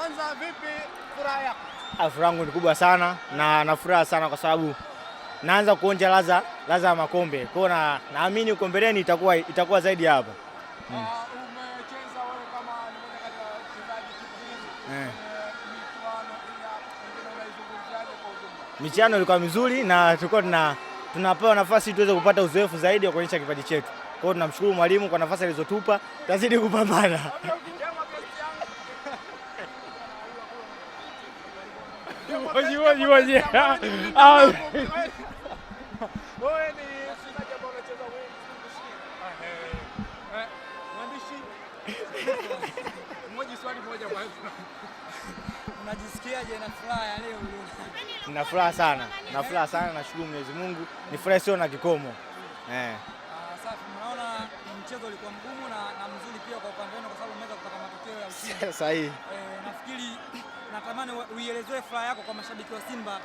Kwanza vipi furaha yako? Furaha yangu ni kubwa sana na nafuraha sana kwa sababu naanza kuonja ladha ya makombe. Kwa hiyo naamini uko mbeleni itakuwa zaidi hapa. Umecheza wewe kama ni mmoja kati ya wachezaji kipindi michuano ilikuwa mizuri na tulikuwa tunapewa nafasi tuweze kupata uzoefu zaidi wa kuonyesha kipaji chetu. Kwa hiyo tunamshukuru mwalimu kwa nafasi alizotupa, tazidi kupambana. Unajisikiaje na furaha ya leo? Nina furaha sana, nashukuru Mwenyezi Mungu. Ni furaha sio na kikomo. Safi, mnaona mchezo ulikuwa mgumu na mzuri pia kwa upande wenu kwa sababu mmeweza kupata matokeo ya ushindi. Sahihi. Nafikiri natamani uielezee furaha yako kwa mashabiki wa Simba.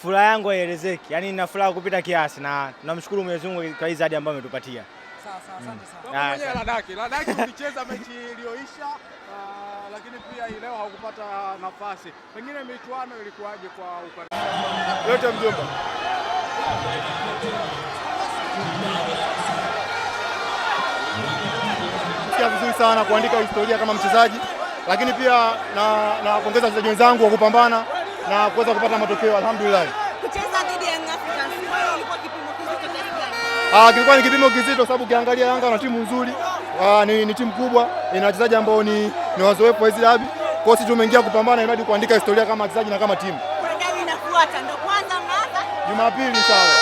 Furaha yangu haielezeki. Yaani nina furaha kupita kiasi na tunamshukuru Mwenyezi Mungu kwa hizo zawadi ambazo ametupatia. Sawa, asante sana. Mwenyewe Ladaki ulicheza mechi iliyoisha lakini pia leo haukupata nafasi. Pengine michuano ilikuwaje kwa upande yote mjomba? Sikia vizuri sana kuandika historia kama mchezaji, lakini pia na kuongeza wachezaji wenzangu kwa kupambana na kuweza kupata matokeo alhamdulillah. Kucheza dhidi ya Young Africans ilikuwa kipimo kizito kiasi gani? Kilikuwa ni kipimo kizito sababu ukiangalia Yanga na timu nzuri, ni timu kubwa, ina wachezaji ambao ni wazoefu wa hizi dabi. Kwa hiyo sisi tumeingia kupambana ili kuandika historia kama wachezaji na kama timu. Dabi inafuata ndio kwanza mnaanza? Jumapili inshallah.